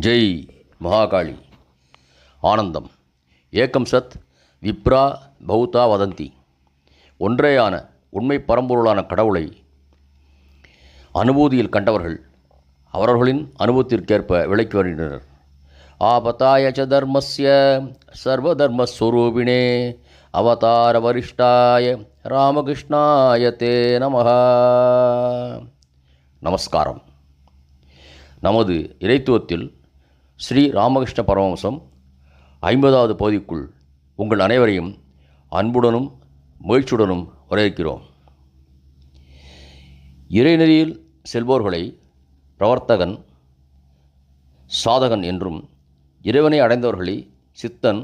ஜெய் மகாகாளி. ஆனந்தம். ஏகம் சத் விப்ரா பௌதா வதந்தி. ஒன்றேயான உண்மை பரம்பொருளான கடவுளை அனுபூதியில் கண்டவர்கள் அவரவர்களின் அனுபவத்திற்கேற்ப விளக்கி வருகின்றனர். ஆபத்தாய ச தர்மஸ்ய சர்வதர்மஸ்வரூபிணே அவதார வரிஷ்டாய ராமகிருஷ்ணாய தே நமஹ. நமஸ்காரம். நமது இறைத்துவத்தில் ஸ்ரீ ராமகிருஷ்ண பரமஹம்சம் 50வது பகுதிக்குள் உங்கள் அனைவரையும் அன்புடனும் மகிழ்ச்சியுடனும் வரவேற்கிறோம். இறைநெறியில் செல்வோர்களை பிரவர்த்தகன், சாதகன் என்றும், இறைவனை அடைந்தவர்களை சித்தன்,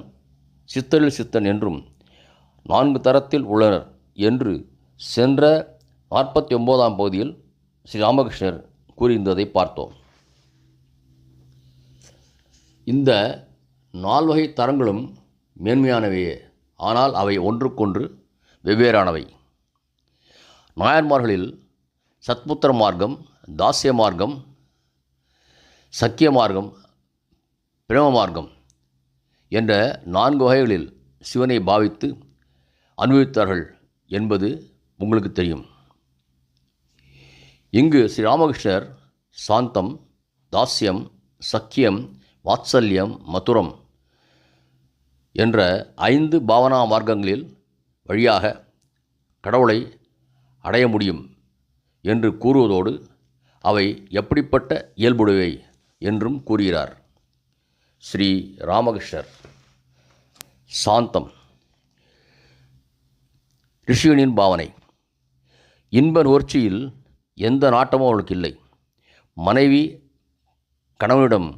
சித்தரில் சித்தன் என்றும் 4 தரத்தில் உள்ளனர் என்று சென்ற 49ஆம் பகுதியில் ஸ்ரீ ராமகிருஷ்ணர் கூறியிருந்ததை பார்த்தோம். இந்த 4 வகை தரங்களும் மேன்மையானவையே, ஆனால் அவை ஒன்றுக்கொன்று வெவ்வேறானவை. நாயன்மார்களில் சத்புத்திர மார்க்கம், தாஸ்ய மார்க்கம், சக்கிய மார்க்கம், பிரேம மார்க்கம் என்ற 4 வகைகளில் சிவனை பாவித்து அனுபவித்தார்கள் என்பது உங்களுக்கு தெரியும். இங்கு ஸ்ரீ ராமகிருஷ்ணர் சாந்தம், தாஸ்யம், சக்கியம், வாத்சல்யம், மதுரம் என்ற 5 பாவனா மார்க்கங்களில் வழியாக கடவுளை அடைய முடியும் என்று கூறுவதோடு அவை எப்படிப்பட்ட இயல்புடையவை என்றும் கூறுகிறார். ஸ்ரீ ராமகிருஷ்ணர் சாந்தம். ரிஷியனின் பாவனை. இன்ப நுகர்ச்சியில் எந்த நாட்டமும் அவளுக்கு இல்லை. மனைவி கணவனிடம்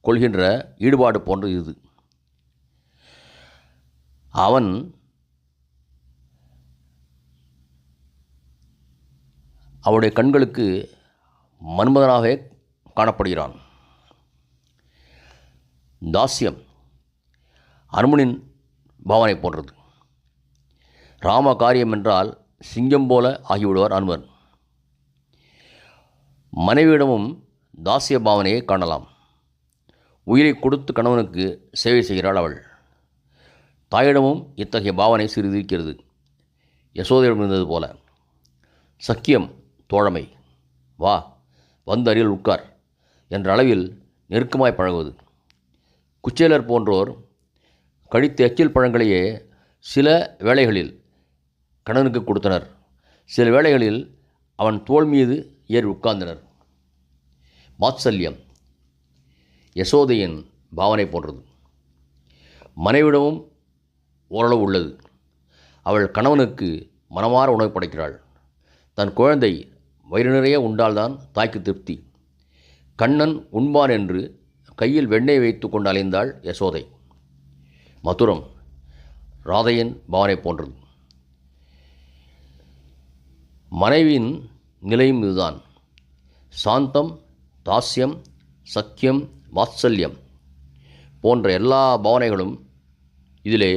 கொள்கின்ற ஈடுபாடு போன்றது இது. அவன் அவருடைய கண்களுக்கு மன்மதனாகவே காணப்படுகிறான். தாஸ்யம் அனுமனின் பாவனை போன்றது. ராம காரியம் என்றால் சிங்கம் போல ஆகிவிடுவார் அனுமன். மனைவியிடமும் தாசிய பாவனையை காணலாம். உயிரை கொடுத்து கணவனுக்கு சேவை செய்கிறாள் அவள். தாயிடமும் இத்தகைய பாவனை சிறிது இருக்கிறது, யசோதையிடம் இருந்தது போல. சக்கியம் தோழமை. வா, வந்து அருகில் உட்கார் என்ற அளவில் நெருக்கமாய் பழகுவது. குச்சேலர் போன்றோர் கழித்த எச்சில் பழங்களையே சில வேளைகளில் கணவனுக்கு கொடுத்தனர். சில வேளைகளில் அவன் தோள் மீது ஏறி உட்கார்ந்தனர். வாத்சல்யம் யசோதையின் பாவனை போன்றது. மனைவிடமும் ஓரளவு உள்ளது. அவள் கணவனுக்கு மனமாற உணவு படைக்கிறாள். தன் குழந்தை வயிறு நிறைய உண்டால்தான் தாய்க்கு திருப்தி. கண்ணன் உண்பான் என்று கையில் வெண்ணெய் வைத்து கொண்டு அலைந்தாள் யசோதை. மதுரம் ராதையின் பாவனை போன்றது. மனைவியின் நிலையும் இதுதான். சாந்தம், தாஸ்யம், சக்கியம், வாத்சல்யம் போன்ற எல்லா பாவனைகளும் இதிலே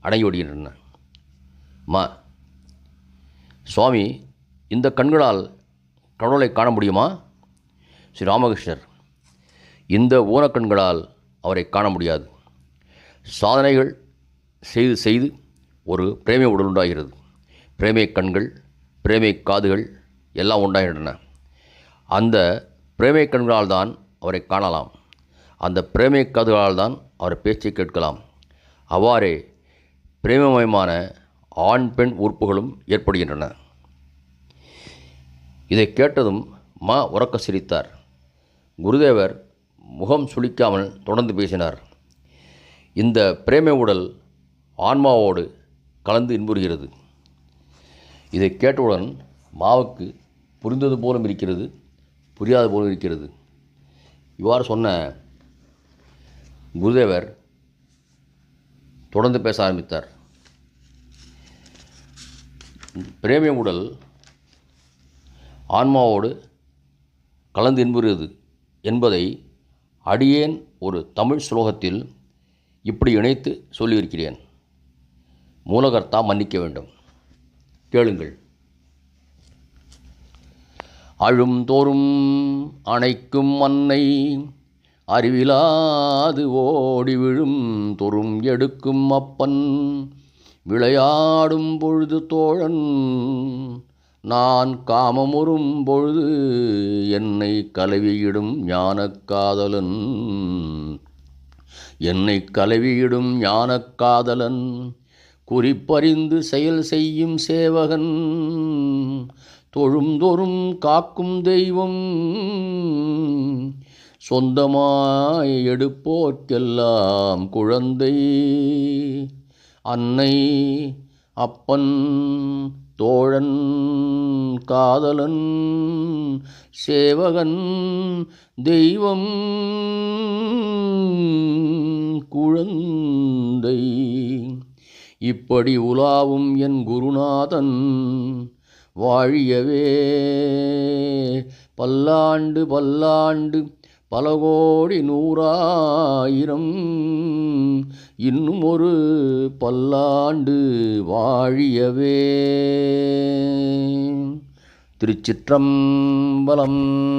அடங்கிவிடுகின்றன. சுவாமி, இந்த கண்களால் கடவுளை காண முடியுமா? ஸ்ரீ ராமகிருஷ்ணர், இந்த ஊனக்கண்களால் அவரை காண முடியாது. சாதனைகள் செய்து செய்து ஒரு பிரேமை உடல் உண்டாகிறது. பிரேமை கண்கள், பிரேமை காதுகள் எல்லாம் உண்டாகின்றன. அந்த பிரேமை கண்களால் தான் அவரை காணலாம். அந்த பிரேமை காதுகளால் தான் அவர் பேச்சை கேட்கலாம். அவ்வாறே பிரேமமயமான ஆண் பெண் உறுப்புகளும் ஏற்படுகின்றன. இதை கேட்டதும் உறக்க சிரித்தார். குருதேவர் முகம் சுளிக்காமல் தொடர்ந்து பேசினார். இந்த பிரேமை உடல் ஆன்மாவோடு கலந்து இன்புறுகிறது. இதை கேட்டவுடன் மாவுக்கு புரிந்தது போலும் இருக்கிறது, புரியாத போலும் இருக்கிறது. இவ்வாறு சொன்ன குருதேவர் தொடர்ந்து பேச ஆரம்பித்தார். பிரேமிய உடல் ஆன்மாவோடு கலந்து இன்புறுகிறது என்பதை அடியேன் ஒரு தமிழ் ஸ்லோகத்தில் இப்படி இணைத்து சொல்லியிருக்கிறேன். மூலகர்த்தா மன்னிக்க வேண்டும். கேளுங்கள். அழும் தோறும் அணைக்கும் அன்னை அறிவிலாது ஓடி விழும் தொறும் எடுக்கும் அப்பன் விளையாடும் பொழுது தோழன் நான் காமமுறும் பொழுது என்னை கலவியிடும் ஞானக் காதலன் ஞானக் காதலன் குறிப்பறிந்து செயல் செய்யும் சேவகன் தொழும்தொறும் காக்கும் தெய்வம் சொந்தமாய் எடுப்போர்க்கெல்லாம் குழந்தை அன்னை அப்பன் தோழன் காதலன் சேவகன் தெய்வம் குழந்தை இப்படி உலாவும் என் குருநாதன் வாழியவே பல்லாண்டு பல்லாண்டு பல கோடி நூறாயிரம் இன்னும் ஒரு பல்லாண்டு வாழியவே. திருச்சிற்றம்பலம்.